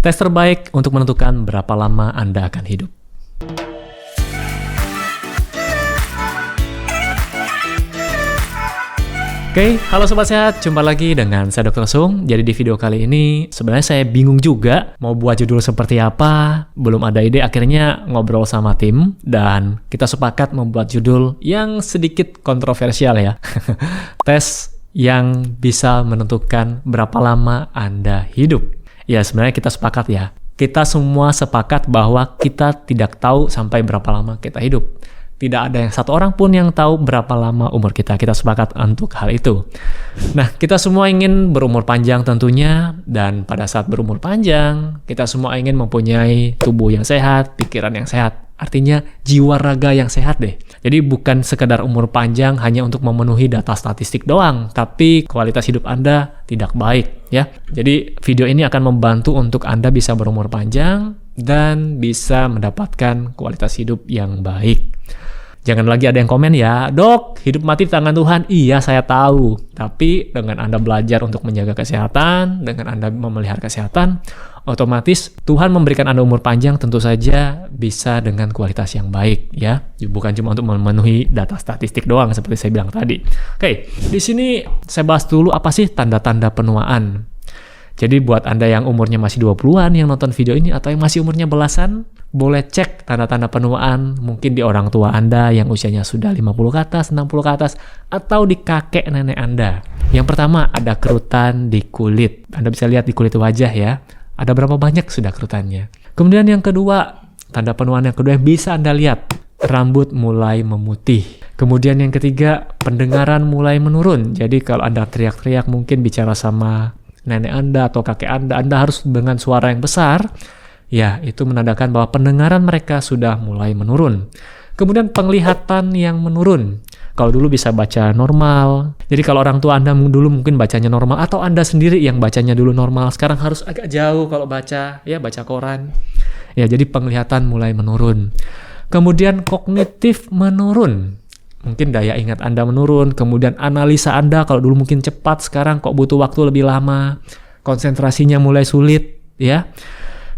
Tes terbaik untuk menentukan berapa lama Anda akan hidup. Oke, halo Sobat Sehat, jumpa lagi dengan saya Dr. Sung. Jadi di video kali ini sebenarnya saya bingung juga mau buat judul seperti apa. Belum ada ide, akhirnya ngobrol sama tim dan kita sepakat membuat judul yang sedikit kontroversial ya. Tes yang bisa menentukan berapa lama Anda hidup. Ya sebenarnya kita sepakat ya. Kita semua sepakat bahwa kita tidak tahu sampai berapa lama kita hidup. Tidak ada yang satu orang pun yang tahu berapa lama umur kita. Kita sepakat untuk hal itu. Nah, kita semua ingin berumur panjang tentunya. Dan pada saat berumur panjang, kita semua ingin mempunyai tubuh yang sehat, pikiran yang sehat. Artinya jiwa raga yang sehat deh. Jadi bukan sekedar umur panjang hanya untuk memenuhi data statistik doang. Tapi kualitas hidup Anda tidak baik ya. Jadi video ini akan membantu untuk Anda bisa berumur panjang dan bisa mendapatkan kualitas hidup yang baik. Jangan lagi ada yang komen ya, Dok, hidup mati di tangan Tuhan. Iya, saya tahu. Tapi dengan Anda belajar untuk menjaga kesehatan, dengan Anda memelihara kesehatan, otomatis Tuhan memberikan Anda umur panjang tentu saja bisa dengan kualitas yang baik ya. Bukan cuma untuk memenuhi data statistik doang seperti saya bilang tadi. Oke, di sini saya bahas dulu apa sih tanda-tanda penuaan. Jadi buat Anda yang umurnya masih 20-an yang nonton video ini atau yang masih umurnya belasan, boleh cek tanda-tanda penuaan mungkin di orang tua Anda yang usianya sudah 50 ke atas, 60 ke atas, atau di kakek nenek Anda. Yang pertama, ada kerutan di kulit. Anda bisa lihat di kulit wajah ya. Ada berapa banyak sudah kerutannya. Kemudian yang kedua, tanda penuaan yang kedua yang bisa Anda lihat, rambut mulai memutih. Kemudian yang ketiga, pendengaran mulai menurun. Jadi kalau Anda teriak-teriak mungkin bicara sama nenek Anda atau kakek Anda harus dengan suara yang besar. Ya, itu menandakan bahwa pendengaran mereka sudah mulai menurun. Kemudian penglihatan yang menurun. Kalau dulu bisa baca normal. Jadi kalau orang tua Anda dulu mungkin bacanya normal, atau Anda sendiri yang bacanya dulu normal, sekarang harus agak jauh kalau baca, ya baca koran. Ya, jadi penglihatan mulai menurun. Kemudian kognitif menurun. Mungkin daya ingat Anda menurun. Kemudian analisa Anda kalau dulu mungkin cepat, sekarang kok butuh waktu lebih lama. Konsentrasinya mulai sulit, ya.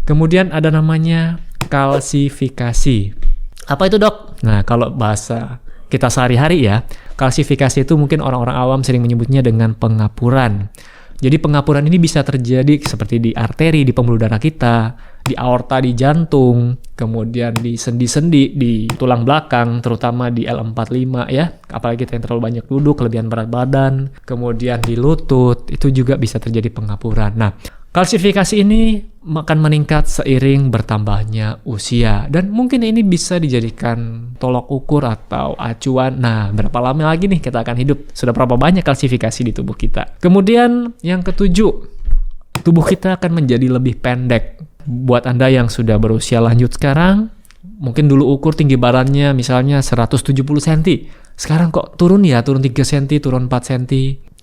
Kemudian ada namanya kalsifikasi. Apa itu, Dok? Nah, kalau bahasa kita sehari-hari ya, kalsifikasi itu mungkin orang-orang awam sering menyebutnya dengan pengapuran. Jadi pengapuran ini bisa terjadi seperti di arteri, di pembuluh darah kita, di aorta, di jantung, kemudian di sendi-sendi, di tulang belakang, terutama di L45 ya, apalagi kita yang terlalu banyak duduk, kelebihan berat badan, kemudian di lutut, itu juga bisa terjadi pengapuran. Nah, kalsifikasi ini akan meningkat seiring bertambahnya usia. Dan mungkin ini bisa dijadikan tolok ukur atau acuan. Nah, berapa lama lagi nih kita akan hidup? Sudah berapa banyak kalsifikasi di tubuh kita? Kemudian yang ketujuh, tubuh kita akan menjadi lebih pendek. Buat Anda yang sudah berusia lanjut sekarang, mungkin dulu ukur tinggi badannya misalnya 170 cm. Sekarang kok turun 3 cm, turun 4 cm.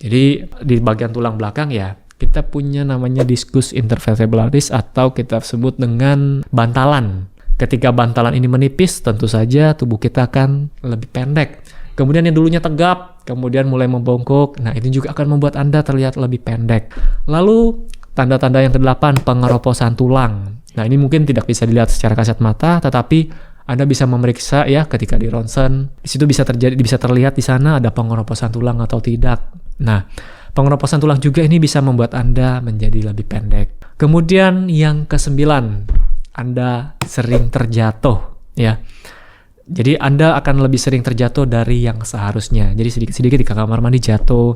Jadi di bagian tulang belakang ya, kita punya namanya discus intervertebralaris atau kita sebut dengan bantalan. Ketika bantalan ini menipis, tentu saja tubuh kita akan lebih pendek. Kemudian yang dulunya tegap, kemudian mulai membongkok. Nah, ini juga akan membuat Anda terlihat lebih pendek. Lalu, tanda-tanda yang ke-8, pengeroposan tulang. Nah, ini mungkin tidak bisa dilihat secara kasat mata, tetapi Anda bisa memeriksa ya ketika di ronsen. Di situ bisa terlihat di sana ada pengeroposan tulang atau tidak. Nah, pengeroposan tulang juga ini bisa membuat Anda menjadi lebih pendek. Kemudian yang ke-9, Anda sering terjatuh ya. Jadi Anda akan lebih sering terjatuh dari yang seharusnya. Jadi sedikit-sedikit di kamar mandi jatuh.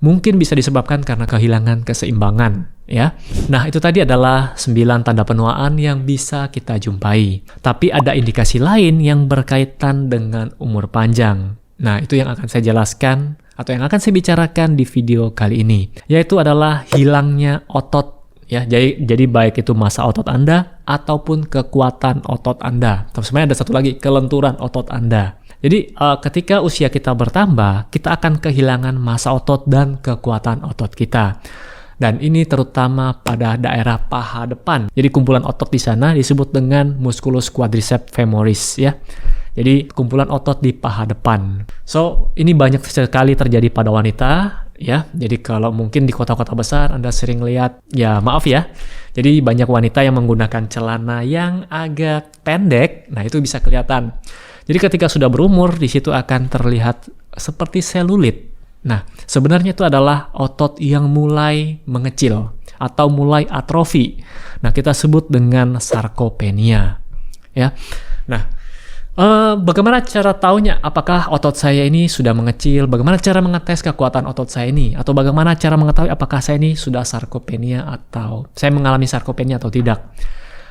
Mungkin bisa disebabkan karena kehilangan keseimbangan ya. Nah, itu tadi adalah 9 tanda penuaan yang bisa kita jumpai. Tapi ada indikasi lain yang berkaitan dengan umur panjang. Nah, itu yang akan saya jelaskan atau yang akan saya bicarakan di video kali ini, yaitu adalah hilangnya otot ya. Jadi baik itu massa otot Anda ataupun kekuatan otot Anda. Tapi sebenarnya ada satu lagi, kelenturan otot Anda. Jadi ketika usia kita bertambah, kita akan kehilangan massa otot dan kekuatan otot kita. Dan ini terutama pada daerah paha depan. Jadi kumpulan otot di sana disebut dengan musculus quadriceps femoris ya. Jadi kumpulan otot di paha depan. So, ini banyak sekali terjadi pada wanita ya. Jadi kalau mungkin di kota-kota besar Anda sering lihat, ya maaf ya, jadi banyak wanita yang menggunakan celana yang agak pendek, nah itu bisa kelihatan. Jadi ketika sudah berumur, di situ akan terlihat seperti selulit. Nah, sebenarnya itu adalah otot yang mulai mengecil atau mulai atrofi. Nah, kita sebut dengan sarkopenia, ya. Nah, bagaimana cara taunya apakah otot saya ini sudah mengecil? Bagaimana cara mengetes kekuatan otot saya ini? Atau bagaimana cara mengetahui apakah saya ini sudah sarkopenia atau saya mengalami sarkopenia atau tidak?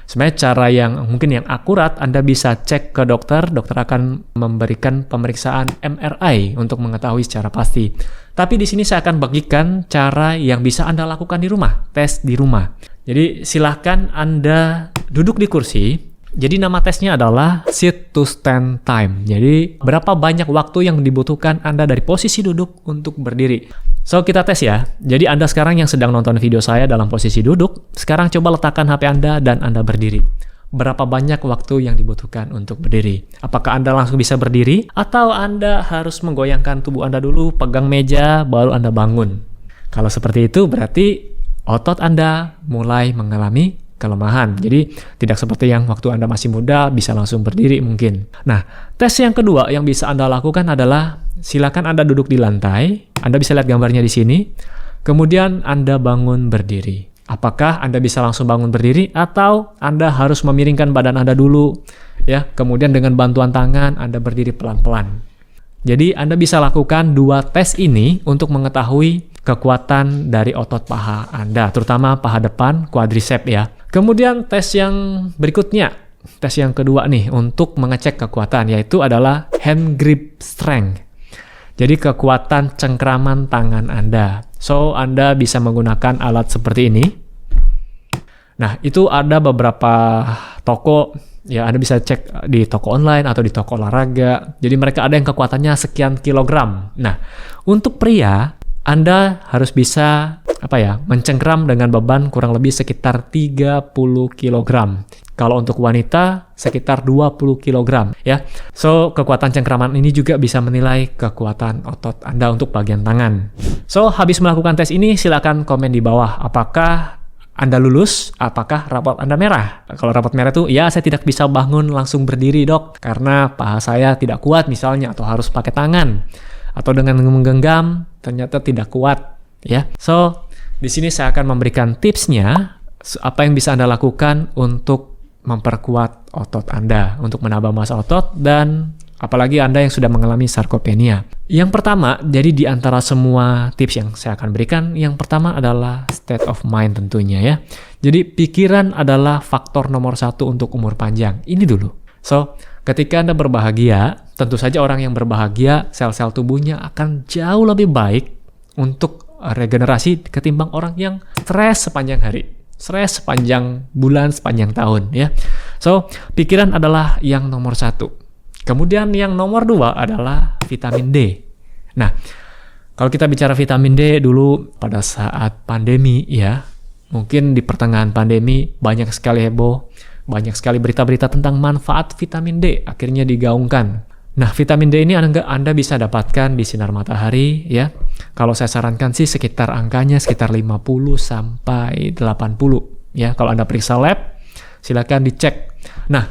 Sebenarnya cara yang mungkin yang akurat, Anda bisa cek ke dokter. Dokter akan memberikan pemeriksaan MRI untuk mengetahui secara pasti. Tapi di sini saya akan bagikan cara yang bisa Anda lakukan di rumah, tes di rumah. Jadi silahkan Anda duduk di kursi. Jadi nama tesnya adalah sit to stand time. Jadi berapa banyak waktu yang dibutuhkan Anda dari posisi duduk untuk berdiri. So kita tes ya. Jadi Anda sekarang yang sedang nonton video saya dalam posisi duduk, sekarang coba letakkan HP Anda dan Anda berdiri. Berapa banyak waktu yang dibutuhkan untuk berdiri? Apakah Anda langsung bisa berdiri? Atau Anda harus menggoyangkan tubuh Anda dulu, pegang meja, baru Anda bangun? Kalau seperti itu berarti otot Anda mulai mengalami kelemahan. Jadi tidak seperti yang waktu Anda masih muda bisa langsung berdiri mungkin. Nah, tes yang kedua yang bisa Anda lakukan adalah silakan Anda duduk di lantai. Anda bisa lihat gambarnya di sini. Kemudian Anda bangun berdiri. Apakah Anda bisa langsung bangun berdiri atau Anda harus memiringkan badan Anda dulu, ya. Kemudian dengan bantuan tangan Anda berdiri pelan-pelan. Jadi Anda bisa lakukan dua tes ini untuk mengetahui kekuatan dari otot paha Anda, terutama paha depan, quadricep ya. Kemudian tes yang berikutnya, tes yang kedua nih untuk mengecek kekuatan, yaitu adalah hand grip strength. Jadi kekuatan cengkraman tangan Anda. So, Anda bisa menggunakan alat seperti ini. Nah, itu ada beberapa toko, ya Anda bisa cek di toko online atau di toko olahraga. Jadi mereka ada yang kekuatannya sekian kilogram. Nah, untuk pria, Anda harus bisa mencengkram dengan beban kurang lebih sekitar 30 kg. Kalau untuk wanita sekitar 20 kg ya. So, kekuatan cengkraman ini juga bisa menilai kekuatan otot Anda untuk bagian tangan. So, habis melakukan tes ini silakan komen di bawah apakah Anda lulus, apakah rapot Anda merah. Kalau rapot merah itu, ya saya tidak bisa bangun langsung berdiri dok, karena paha saya tidak kuat misalnya, atau harus pakai tangan. Atau dengan menggenggam, ternyata tidak kuat. Ya, so di sini saya akan memberikan tipsnya, apa yang bisa Anda lakukan untuk memperkuat otot Anda, untuk menambah massa otot, dan apalagi Anda yang sudah mengalami sarkopenia. Yang pertama, jadi di antara semua tips yang saya akan berikan, yang pertama adalah state of mind tentunya ya. Jadi pikiran adalah faktor nomor 1 untuk umur panjang. Ini dulu. So, ketika Anda berbahagia, tentu saja orang yang berbahagia, sel-sel tubuhnya akan jauh lebih baik untuk regenerasi ketimbang orang yang stres sepanjang hari, stres sepanjang bulan, sepanjang tahun ya. So, pikiran adalah yang nomor 1. Kemudian yang nomor 2 adalah vitamin D. Nah, kalau kita bicara vitamin D dulu pada saat pandemi ya, mungkin di pertengahan pandemi banyak sekali heboh, banyak sekali berita-berita tentang manfaat vitamin D akhirnya digaungkan. Nah, vitamin D ini Anda bisa dapatkan di sinar matahari ya. Kalau saya sarankan sih sekitar angkanya sekitar 50 sampai 80 ya. Kalau Anda periksa lab, silakan dicek. Nah,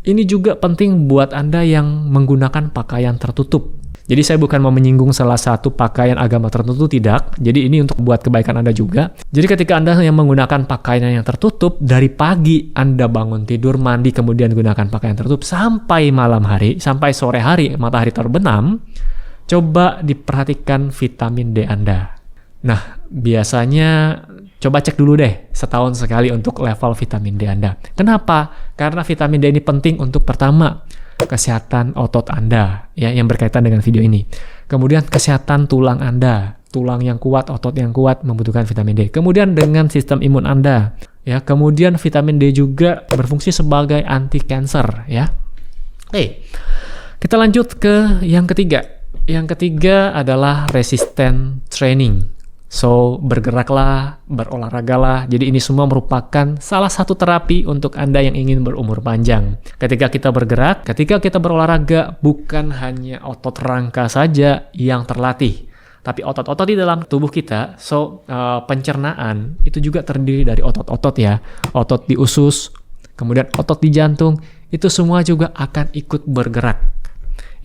ini juga penting buat Anda yang menggunakan pakaian tertutup. Jadi saya bukan mau menyinggung salah satu pakaian agama tertentu, tidak. Jadi ini untuk buat kebaikan Anda juga. Jadi ketika Anda yang menggunakan pakaian yang tertutup, dari pagi Anda bangun tidur, mandi, kemudian gunakan pakaian tertutup, sampai malam hari, sampai sore hari, matahari terbenam, coba diperhatikan vitamin D Anda. Nah, biasanya coba cek dulu deh setahun sekali untuk level vitamin D Anda. Kenapa? Karena vitamin D ini penting untuk pertama, kesehatan otot Anda ya, yang berkaitan dengan video ini. Kemudian kesehatan tulang Anda, tulang yang kuat, otot yang kuat membutuhkan vitamin D. Kemudian dengan sistem imun Anda ya. Kemudian vitamin D juga berfungsi sebagai anti cancer ya. Kita lanjut ke yang ketiga. Yang ketiga adalah resistant training. So, bergeraklah, berolahragalah. Jadi ini semua merupakan salah satu terapi untuk Anda yang ingin berumur panjang. Ketika kita bergerak, ketika kita berolahraga, bukan hanya otot rangka saja yang terlatih, tapi otot-otot di dalam tubuh kita. So, pencernaan itu juga terdiri dari otot-otot ya. Otot di usus, kemudian otot di jantung, itu semua juga akan ikut bergerak.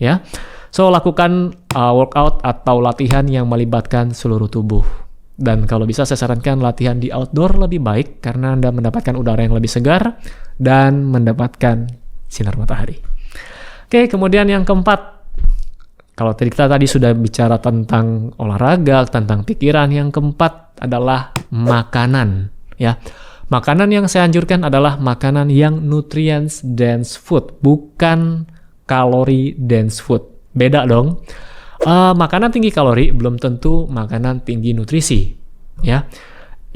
Ya. So, lakukan workout atau latihan yang melibatkan seluruh tubuh. Dan kalau bisa saya sarankan latihan di outdoor lebih baik karena Anda mendapatkan udara yang lebih segar dan mendapatkan sinar matahari. Oke, kemudian yang keempat. Kalau kita tadi sudah bicara tentang olahraga, tentang pikiran, yang keempat adalah makanan. Ya, makanan yang saya anjurkan adalah makanan yang nutrients dense food, bukan kalori dense food. Beda dong. Makanan tinggi kalori belum tentu makanan tinggi nutrisi. Ya,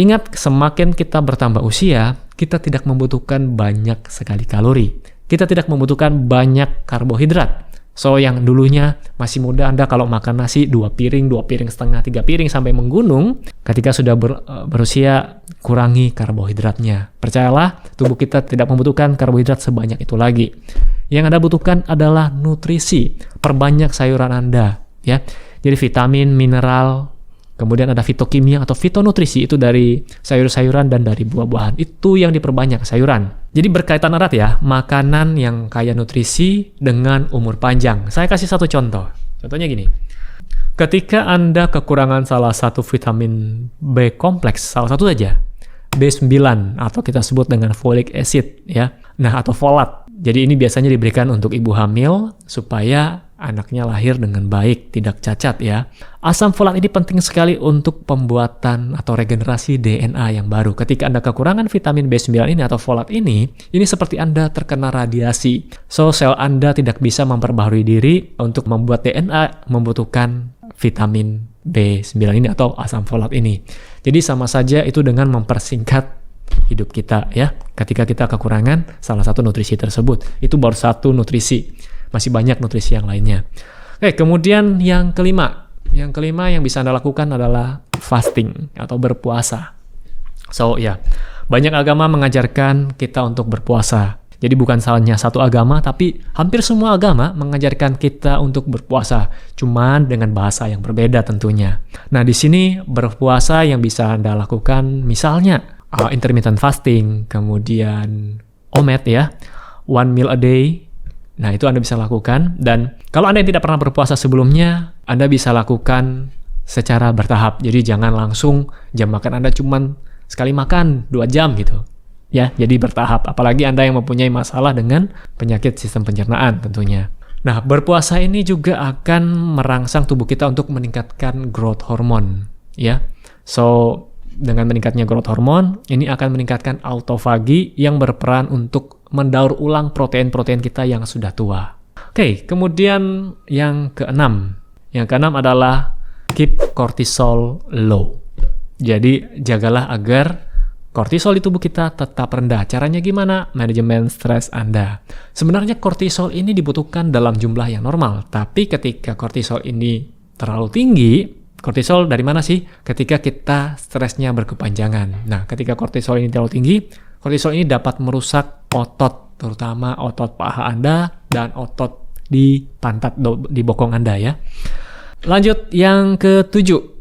ingat semakin kita bertambah usia, kita tidak membutuhkan banyak sekali kalori. Kita tidak membutuhkan banyak karbohidrat. So, yang dulunya masih muda Anda kalau makan nasi 2 piring, 2 piring setengah, 3 piring sampai menggunung, ketika sudah berusia kurangi karbohidratnya. Percayalah, tubuh kita tidak membutuhkan karbohidrat sebanyak itu lagi. Yang Anda butuhkan adalah nutrisi. Perbanyak sayuran Anda, ya. Jadi vitamin, mineral, kemudian ada fitokimia atau fitonutrisi itu dari sayur-sayuran dan dari buah-buahan. Itu yang diperbanyak sayuran. Jadi berkaitan erat ya, makanan yang kaya nutrisi dengan umur panjang. Saya kasih satu contoh. Contohnya gini. Ketika Anda kekurangan salah satu vitamin B kompleks, salah satu saja, B9 atau kita sebut dengan folic acid ya. Nah, atau folat. Jadi ini biasanya diberikan untuk ibu hamil supaya anaknya lahir dengan baik, tidak cacat ya. Asam folat ini penting sekali untuk pembuatan atau regenerasi DNA yang baru. Ketika Anda kekurangan vitamin B9 ini atau folat ini seperti Anda terkena radiasi. So, sel Anda tidak bisa memperbaharui diri untuk membuat DNA membutuhkan vitamin B9 ini atau asam folat ini. Jadi sama saja itu dengan mempersingkat hidup kita ya. Ketika kita kekurangan salah satu nutrisi tersebut, itu baru satu nutrisi. Masih banyak nutrisi yang lainnya. Oke, kemudian yang kelima. Yang kelima yang bisa Anda lakukan adalah fasting atau berpuasa. So, ya, banyak agama mengajarkan kita untuk berpuasa. Jadi bukan salahnya satu agama, tapi hampir semua agama mengajarkan kita untuk berpuasa. Cuman dengan bahasa yang berbeda tentunya. Nah, di sini berpuasa yang bisa Anda lakukan misalnya intermittent fasting, kemudian OMAD ya, 1 meal a day. Nah, itu Anda bisa lakukan. Dan kalau Anda yang tidak pernah berpuasa sebelumnya, Anda bisa lakukan secara bertahap. Jadi jangan langsung jam makan Anda cuman sekali makan 2 jam gitu. Ya, jadi bertahap. Apalagi Anda yang mempunyai masalah dengan penyakit sistem pencernaan tentunya. Nah, berpuasa ini juga akan merangsang tubuh kita untuk meningkatkan growth hormone. Ya, so dengan meningkatnya growth hormone, ini akan meningkatkan autofagi yang berperan untuk mendaur ulang protein-protein kita yang sudah tua. Oke, kemudian yang keenam. Yang keenam adalah keep cortisol low. Jadi, jagalah agar kortisol di tubuh kita tetap rendah. Caranya gimana? Manajemen stres Anda. Sebenarnya kortisol ini dibutuhkan dalam jumlah yang normal, tapi ketika kortisol ini terlalu tinggi, kortisol dari mana sih? Ketika kita stresnya berkepanjangan. Nah, ketika kortisol ini terlalu tinggi, kortisol ini dapat merusak otot, terutama otot paha Anda dan otot di pantat, di bokong Anda ya. Lanjut yang ketujuh.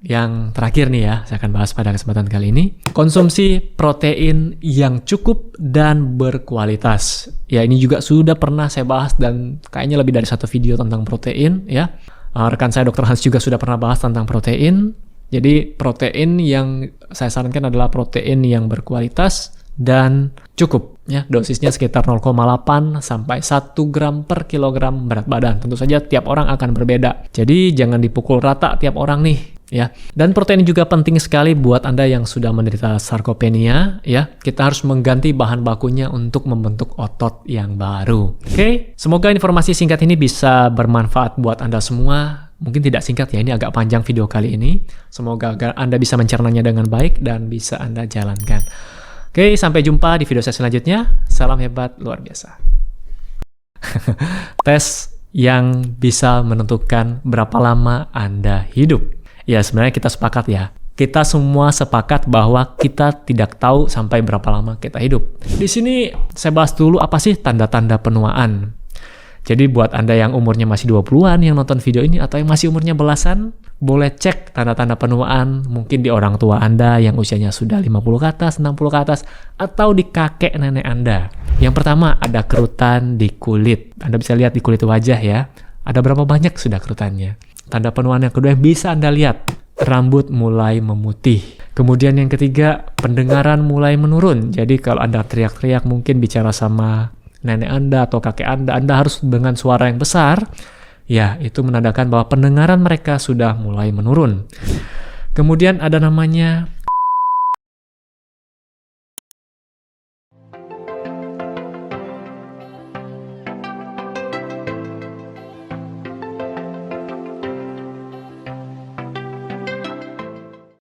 Yang terakhir nih ya, saya akan bahas pada kesempatan kali ini. Konsumsi protein yang cukup dan berkualitas. Ya, ini juga sudah pernah saya bahas dan kayaknya lebih dari satu video tentang protein ya. Rekan saya Dr. Hans juga sudah pernah bahas tentang protein. Jadi protein yang saya sarankan adalah protein yang berkualitas dan cukup. Ya, dosisnya sekitar 0,8 sampai 1 gram per kilogram berat badan. Tentu saja tiap orang akan berbeda. Jadi jangan dipukul rata tiap orang nih. Ya, dan protein juga penting sekali buat Anda yang sudah menderita sarkopenia. Ya, kita harus mengganti bahan bakunya untuk membentuk otot yang baru. Oke, semoga informasi singkat ini bisa bermanfaat buat Anda semua. Mungkin tidak singkat ya, ini agak panjang video kali ini. Semoga Anda bisa mencernanya dengan baik dan bisa Anda jalankan. Oke, sampai jumpa di video saya selanjutnya. Salam hebat luar biasa. Tes yang bisa menentukan berapa lama Anda hidup. Ya, sebenarnya kita sepakat ya. Kita semua sepakat bahwa kita tidak tahu sampai berapa lama kita hidup. Di sini saya bahas dulu apa sih tanda-tanda penuaan. Jadi buat Anda yang umurnya masih 20-an yang nonton video ini atau yang masih umurnya belasan, boleh cek tanda-tanda penuaan mungkin di orang tua Anda yang usianya sudah 50 ke atas, 60 ke atas, atau di kakek nenek Anda. Yang pertama, ada kerutan di kulit. Anda bisa lihat di kulit wajah ya. Ada berapa banyak sudah kerutannya. Tanda penuaan yang kedua yang bisa Anda lihat, rambut mulai memutih. Kemudian yang ketiga, pendengaran mulai menurun. Jadi kalau Anda teriak-teriak mungkin bicara sama nenek Anda atau kakek Anda harus dengan suara yang besar. Ya, itu menandakan bahwa pendengaran mereka sudah mulai menurun. Kemudian ada namanya